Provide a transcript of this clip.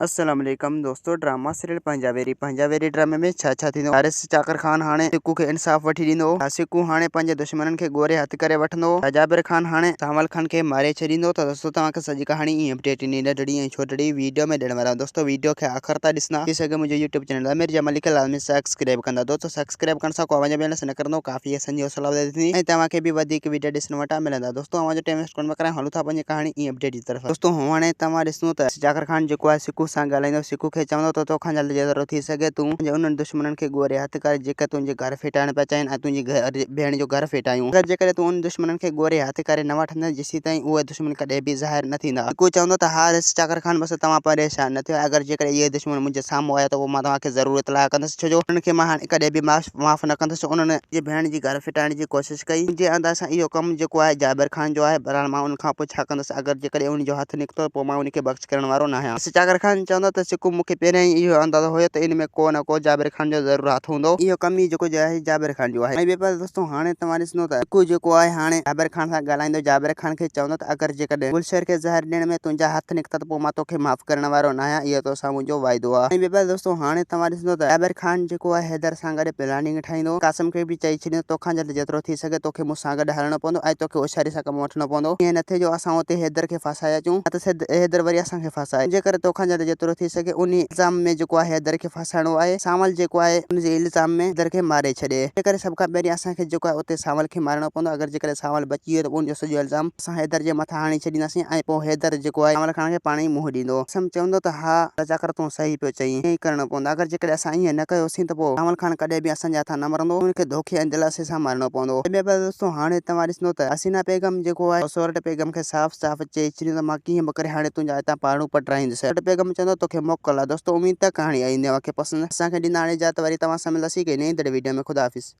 अस्सलाम वालेकुम दोस्तों। ड्रामा सीरियल पंजाबेरी ड्रामे में छा थींदो। हारिस चाकर खान हाणे सिकू के इंसाफ वठी ॾींदो। सिकू हाणे पंहिंजे दुश्मनन खे गोरे हथ करे वठंदो। जाबिर खान हाणे सावल खान के मारे छॾींदो। तो दोस्तों तव्हांखे सॼी कहानी ई अपडेट इन नंढड़ी ऐं छोटड़ी वीडियो में ॾियण वारा। दोस्तों वीडियो खे आख़िर ताईं ॾिसना। थी सघे मुंहिंजे यूट्यूब चैनल आमिर जमाल खे लाज़मी सब्सक्राइब कंदा। दोस्तों सब्सक्राइब करण सां को आवाज़ में न करंदो, काफ़ी असांजी हौसला वधे थी ऐं तव्हांखे बि वधीक वीडियो ॾिसण वटां मिलंदा। दोस्तों आवाज़ टाइम वेस्ट कोन करां, हलूं था पंहिंजी कहानी ई अपडेट जी तरफ। दोस्तों हाणे तव्हां ॾिसो त जाकर खान जेको आहे सिकू सां ॻाल्हाईंदो। सिकू खे चवंदो त तोखां जल्दी जेतिरो थी सघे तूं उन्हनि दुश्मननि खे गोरे हथ कर जेके तुंहिंजे घर फिटाइण पिया चाहिनि ऐं तुंहिंजी भेण जो घर फिटायूं। अगरि जेकॾहिं तूं उन दुश्मननि खे गोरे हथ करे न वठंदे जेसीं ताईं उहे दुश्मन कॾहिं बि ज़ाहिर न थींदा। सिकू चवंदो त हारिस चाकर खान बसि तव्हां परेशान न थियो। अगरि जेकॾहिं इहे दुश्मन मुंहिंजे साम्हूं आया त पोइ मां तव्हांखे ज़रूरु इतलाह कंदुसि, छो जो उन्हनि खे मां हाणे कॾहिं बि माफ़ न कंदुसि। उन्हनि जे भेण जी घर फिटाइण जी कोशिशि कई। मुंहिंजे अंदाज़ सां इहो कमु जेको आहे जाबिर खान जो आहे। बहरहाल मां उनखां पोइ छा कंदुसि, अगरि जेकॾहिं उनजो हथ निकितो पोइ मां उनखे बख़्श करण वारो न आहियां। चाकर खान चवंदो त सिकू मूंखे पहिरियों ई इहो अंदाज़ो हुयो त इन में को न को जाबिर खान जो ज़रूरु हथ हूंदो। इहो कम ई जेको आहे जाबिर खान जो आहे। ऐं ॿिए पासे दोस्तों हाणे तव्हां ॾिसंदो त सिकू जेको आहे हाणे जाबिर खान सां ॻाल्हाईंदो। जाबिर खान खे चवंदो त अगरि जेकॾहिं गुलशर खे ज़हर ॾियण में तुंहिंजा हथ निकिता त पोइ मां तोखे माफ़ करण वारो न आहियां। इहो तोसां मुंहिंजो वाइदो आहे। ऐं ॿिए पासे दोस्तों हाणे तव्हां ॾिसंदो त जाबिर खान जेको आहे हैदर सां गॾु प्लानिंग ठाहींदो। कासिम खे बि चई छॾींदो तोखां जल्दी जेतिरो थी सघे तोखे मूंसां गॾु हलणो पवंदो ऐं तोखे होशियारी सां कमु वठणो पवंदो। ईअं न थिए जो असां हुते हैदर खे फसाए अचूं त हैदर वरी असांखे फसाए। जेकर तोखां जल्दी जेतिरो थी सघे उन इल्ज़ाम में जेको आहे हैदर खे फसाइणो आहे। सावल जेको आहे उनजे इल्ज़ाम में हैदर खे मारे छॾे। जेकर सभ खां पहिरीं असांखे जेको आहे उते सावल खे मारणो पवंदो। अगरि जेकॾहिं सावल बची वियो त उनजो सॼो इल्ज़ाम असां हैदर जे मथां हणी छॾींदासीं ऐं पोइ हैदर जेको आहे सावल खान खे पाण ई मुंहुं ॾींदो। कासिम चवंदो त हा रजाकर तूं सही पियो चईं, ईअं ई करणो पवंदो। अगरि जेकॾहिं असां ईअं न कयोसीं त पोइ सावल खान कॾहिं बि असांजे हथां न मरंदो। उनखे धोखे ऐं दिलासे सां मारणो पवंदो। ॿिए पासे दोस्तों हाणे तव्हां ॾिसंदो त हसीना बेगम जेको आहे सोरठ बेगम खे साफ़ चई छॾींदो त मां कीअं बि करे हाणे तुंहिंजा हितां पारूं पटराईंदुसि। सोरठ बेगम चवंदो तोखे मोकल आहे। दोस्तों उमीद त कहाणी आई पसंदि असांखे ॾींदा हाणे इजाज़त, वरी तव्हां सां मिलंदासीं कि नई वीडियो में। ख़ुदा हाफ़िज़।